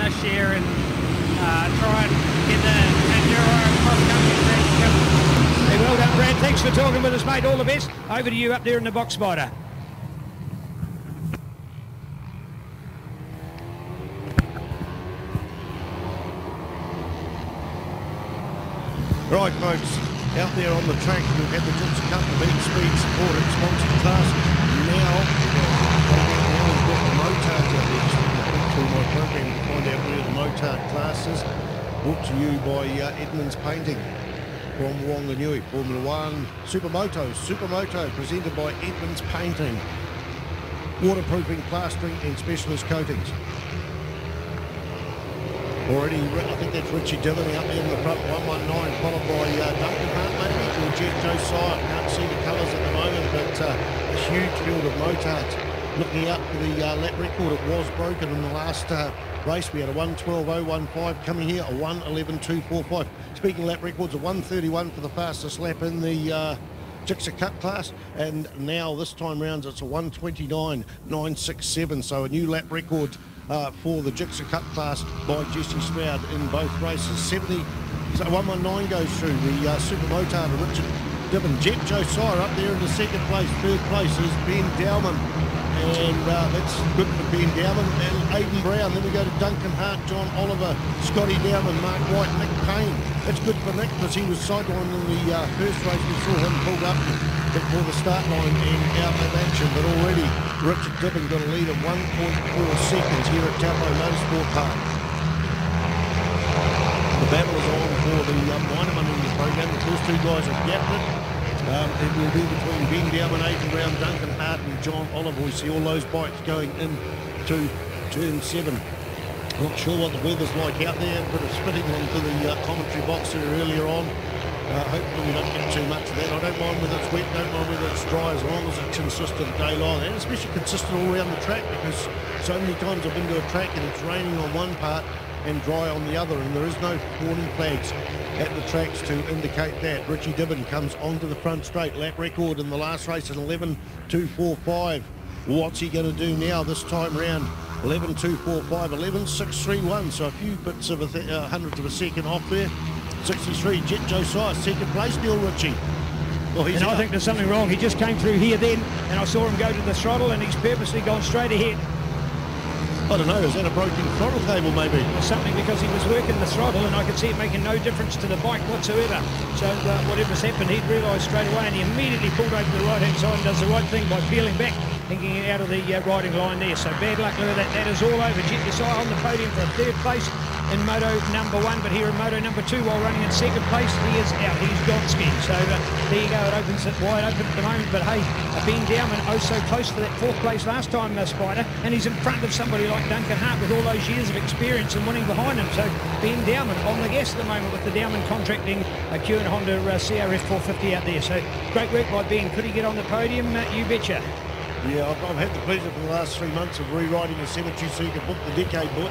this year and try and get the Enduro cross-country championship. Hey, well done, Brad. Thanks for talking with us, mate. All the best. Over to you up there in the box, Spider. Right, folks, out there on the track, we've had the Gypsy Cup, the Beat Speed supported sponsored class. Now we've got the Motard out there. Just looking through my program to find out where the Motard class is. Brought to you by Edmonds Painting from Wanganui. Formula One Supermoto presented by Edmonds Painting. Waterproofing, plastering and specialist coatings. Already, I think that's Richie Dillon out there in the front, 119, followed by Duncan Hart maybe, or Jeff Josiah. Can't see the colours at the moment, but a huge field of motards. Looking up for the lap record, it was broken in the last race. We had a 1:12.015 coming here, a 1:11.245. Speaking lap records, a 1:31 for the fastest lap in the Gixxer Cup class, and now this time round it's a 1:29.967, so a new lap record for the Gixxer Cup class by Jesse Stroud in both races. 70, so 119 goes through the Supermoto to Richard Dibben. Jet Josiah up there in the second place. Third place is Ben Dowman, and that's good for Ben Dowman and Aidan Brown. Then we go to Duncan Hart, John Oliver, Scotty Dowman, Mark White, Nick Payne. That's good for Nick because he was sidelined in the first race. We saw him pulled up before the start line and out of action, but already Richard Dibben got a lead of 1.4 seconds here at Taupo Motorsport Park. The battle is on for the Mineman in the program. The first two guys have gapped it. It will be between Ben Dowman, Aidan Brown, Duncan Hart and John Oliver. We see all those bikes going into turn 7. Not sure what the weather's like out there, but it's spitting onto the commentary box there earlier on. Hopefully we don't get too much of that. I don't mind whether it's wet, don't mind whether it's dry, as long as it's consistent day long, and especially consistent all around the track, because so many times I've been to a track and it's raining on one part and dry on the other, and there is no warning flags at the tracks to indicate that. Richie Dibben comes onto the front straight. Lap record in the last race is 11.245. What's he going to do now this time round? 11.245, 11.631, so a few bits of hundredths of a second off there. 63, Jet Josiah, second place, Neil Ritchie. Well, and I think there's something wrong. He just came through here then, and I saw him go to the throttle, and he's purposely gone straight ahead. I don't know, is that a broken throttle cable maybe? Or something, because he was working the throttle, and I could see it making no difference to the bike whatsoever. So whatever's happened, he'd realised straight away, and he immediately pulled over the right-hand side and does the right thing by peeling back, thinking out of the riding line there. So bad luck with that. That is all over. Jet Josiah on the podium for a third place in Moto number 1, but here in Moto number 2, while running in second place, he is out. He's gone skiing. So there you go. It opens it wide open at the moment. But hey, Ben Dowman, oh so close to that fourth place last time, Spider, and he's in front of somebody like Duncan Hart with all those years of experience and winning behind him. So Ben Dowman on the gas at the moment with the Dowman contracting a Q and Honda CRF 450 out there. So great work by Ben. Could he get on the podium? You betcha. Yeah, I've had the pleasure for the last 3 months of rewriting the Cemetery Seeker book, the Decade book,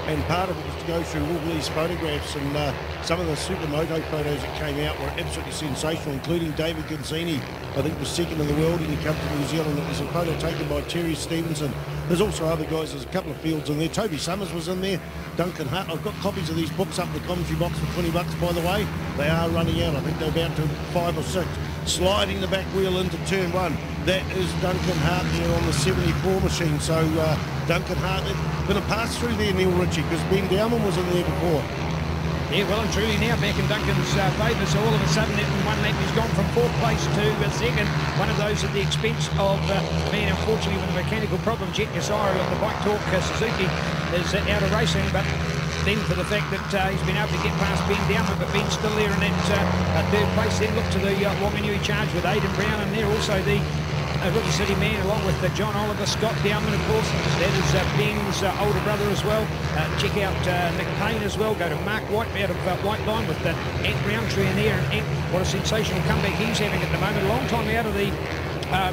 and part of it was to go through all these photographs, and some of the Supermoto photos that came out were absolutely sensational, including David Gonzini, I think was second in the world when he came to New Zealand. It was a photo taken by Terry Stevenson. There's also other guys, there's a couple of fields in there. Toby Summers was in there, Duncan Hart. I've got copies of these books up in the commentary box for $20, by the way. They are running out. I think they're about to 5 or 6. Sliding the back wheel into turn 1. That is Duncan Hart here on the 74 machine. So Duncan Hart, going to pass through there, Neil Ritchie, because Ben Dowman was in there before. Yeah, well and truly now back in Duncan's favour, so all of a sudden in one lap he's gone from fourth place to second. One of those at the expense of, unfortunately with a mechanical problem, Jet Josiah on the Bike Talk Suzuki is out of racing, but then for the fact that he's been able to get past Ben Dowman, but Ben's still there in that third place. Then look to the Wanganui charge with Aidan Brown, and there also the River City man, along with John Oliver, Scott Dowman, of course. That is Ben's older brother as well. Check out Nick Payne as well. Go to Mark White out of White Line with Ant Roundtree in there. And Ant, what a sensational comeback he's having at the moment. A long time out of the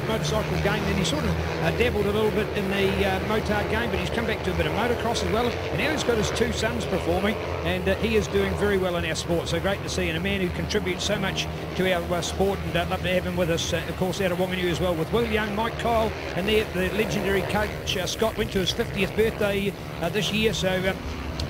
motorcycle game, then he sort of dabbled a little bit in the motard game, but he's come back to a bit of motocross as well, and now he's got his 2 sons performing, and he is doing very well in our sport. So great to see, and a man who contributes so much to our sport, and love to have him with us, of course, out of Wanganui as well, with Will Young, Mike Kyle, and the legendary coach Scott went to his 50th birthday this year, so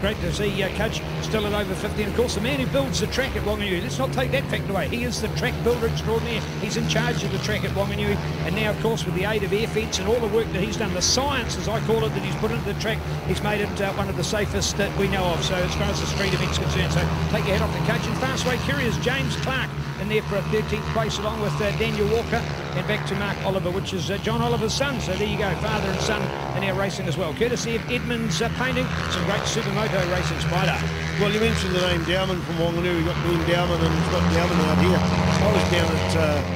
great to see Cudge still at over 50. And of course, the man who builds the track at Wanganui, let's not take that fact away. He is the track builder extraordinaire. He's in charge of the track at Wanganui. And now, of course, with the aid of air fence and all the work that he's done, the science, as I call it, that he's put into the track, he's made it one of the safest that we know of. So as far as the street event's concerned, so take your head off the Cudge. And Fastway Couriers, James Clark in there for a 13th place, along with Daniel Walker, and back to Mark Oliver, which is John Oliver's son. So there you go, father and son in our racing as well. Courtesy of Edmunds Painting, some great supermoto racing, Spider. Well, you mentioned the name Dowman from Wanganui. We've got Ben Dowman and we've got Dowman out here. I was down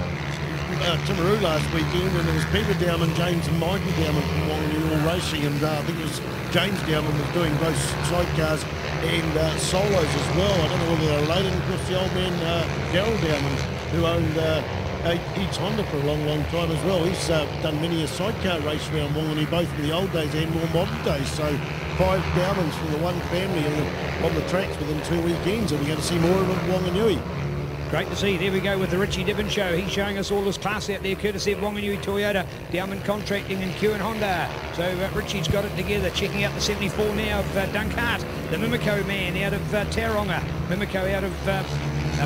at Timaru last weekend, and there was Peter Dowman, James and Michael Dowman from Wanganui all racing, and I think it was James Dowman was doing both sidecars and solos as well. I don't know whether they're related. And of course, the old man Daryl Dowman, who owned Eats Honda for a long, long time as well. He's done many a sidecar race around Wanganui, both in the old days and more modern days. So 5 Dowmans from the one family on the tracks within 2 weekends, and we're going to see more of them at Wanganui. Great to see. There we go with the Richie Dibbon show. He's showing us all his class out there, courtesy of Wanganui Toyota, Dowman Contracting and Q and Honda. So Richie's got it together, checking out the 74 now of Dunkart, the Mimiko man out of Tauranga, Mimiko out of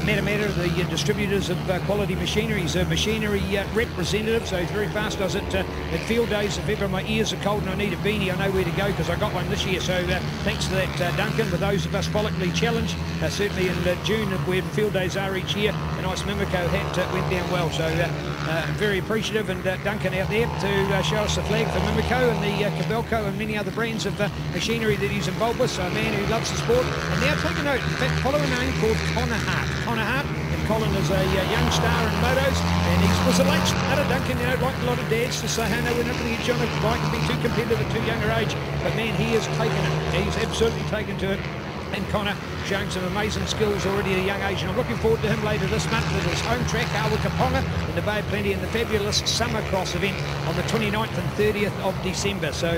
Matamata, the distributors of quality machinery. He's a machinery representative, so he's very fast. Does it at field days. If ever my ears are cold and I need a beanie, I know where to go because I got one this year. So thanks to that, Duncan. For those of us follically challenged, certainly in June, where field days are each year, a nice Mimiko hat went down well. So very appreciative, and Duncan out there to show us the flag for Mimiko and the Cabelco and many other brands of machinery that he's involved with. So a man who loves the sport. And now take a note, in fact, follow a name called Connor Hart. Connor Hart, and Colin is a young star in motos, and he was a late starter, Duncan, you know, like a lot of dads to say, hey, no, we're not going to get you on a bike and be too competitive at too younger age. But man, he has taken it. He's absolutely taken to it. And Connor showing some amazing skills already at a young age, and I'm looking forward to him later this month at his home track, Awakaponga, in the Bay of Plenty, in the fabulous Summer Cross event on the 29th and 30th of December. So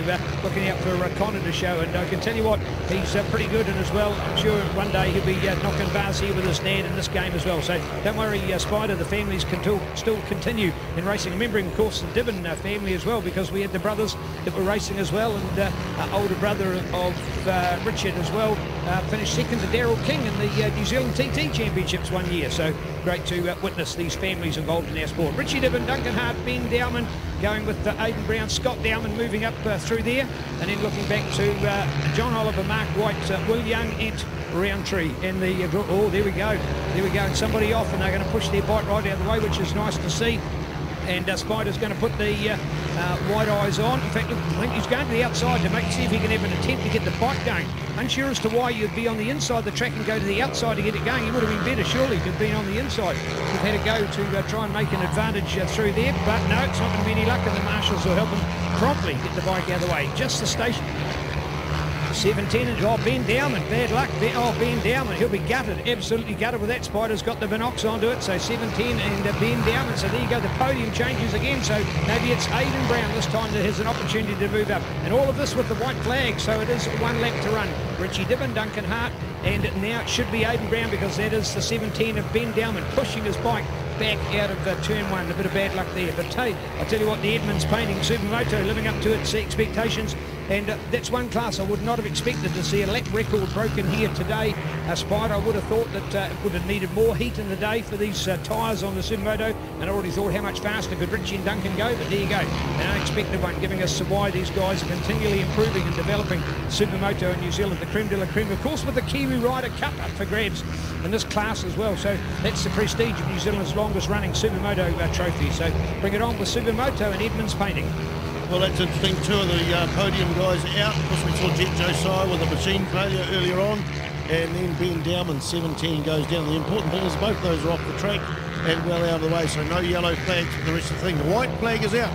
looking out for Connor to show, and I can tell you what, he's pretty good, and as well, I'm sure one day he'll be knocking bars here with his dad in this game as well. So don't worry, Spider, the families can still continue in racing. Remembering, of course, the Dibbon family as well, because we had the brothers that were racing as well, and older brother of Richard as well, finished second to Daryl King in the New Zealand TT Championships one year. So great to witness these families involved in our sport. Richie Dibbon, Duncan Hart, Ben Dowman going with Aidan Brown, Scott Dowman moving up through there, and then looking back to John Oliver, Mark White, Will Young and Roundtree. And oh, there we go, and somebody off, and they're going to push their bike right out of the way, which is nice to see. And Spider's going to put the white eyes on. In fact, I think he's going to the outside to see if he can have an attempt to get the bike going. Unsure as to why you'd be on the inside of the track and go to the outside to get it going. It would have been better, surely, to have been on the inside. We've had to go to try and make an advantage through there, but no, it's not going to be any luck, and the marshals will help him promptly get the bike out of the way. Just the station. 17, and Ben Dowman, bad luck. Ben Dowman, he'll be gutted, absolutely gutted with that. Spider's got the binocs onto it, so 17 and Ben Dowman. So there you go, the podium changes again, so maybe it's Aidan Brown this time that has an opportunity to move up. And all of this with the white flag, so it is 1 lap to run. Richie Dibbon, Duncan Hart, and now it should be Aidan Brown, because that is the 17 of Ben Dowman pushing his bike back out of turn 1. A bit of bad luck there, but hey, I'll tell you what, the Edmunds Painting Supermoto living up to its expectations, and that's one class I would not have expected to see a lap record broken here today. Spider, I would have thought that it would have needed more heat in the day for these tyres on the Supermoto, and I already thought how much faster could Richie and Duncan go, but there you go, an unexpected one, giving us why these guys are continually improving and developing Supermoto in New Zealand, the creme de la creme, of course, with the Kiwi Rider Cup up for grabs in this class as well. So that's the prestige of New Zealand's longest running Supermoto trophy. So bring it on with Supermoto and Edmunds Painting. Well, that's interesting. 2 of the podium guys out. Of course, we saw Jet Josiah with a machine failure earlier on, and then Ben Dowman, 17, goes down. The important thing is both those are off the track and well out of the way, so no yellow flags for the rest of the thing. The white flag is out.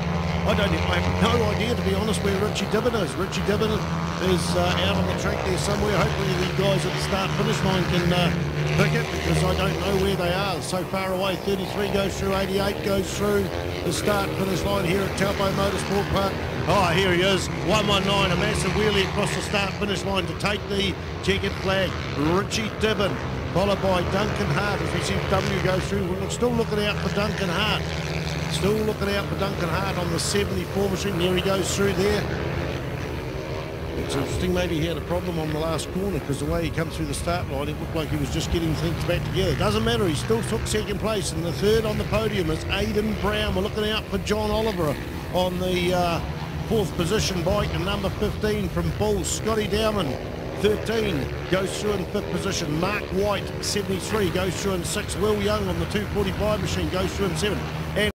I have no idea, to be honest, where Richie Dibbon is. Richie Dibbon is out on the track there somewhere. Hopefully the guys at the start-finish line can pick it, because I don't know where they are. So far away, 33 goes through, 88 goes through the start-finish line here at Taupo Motorsport Park. Oh, here he is, 119, a massive wheelie across the start-finish line to take the checkered flag. Richie Dibbon, followed by Duncan Hart, as we see W go through. We're still looking out for Duncan Hart. Still looking out for Duncan Hart on the 74 machine. Here he goes through there. It's interesting, maybe he had a problem on the last corner because the way he come through the start line, it looked like he was just getting things back together. Doesn't matter, he still took second place, and the third on the podium is Aidan Brown. We're looking out for John Oliver on the fourth position bike, and number 15 from Bulls, Scotty Dowman. 13 goes through in fifth position. Mark White, 73, goes through in sixth. Will Young on the 245 machine goes through in seventh. And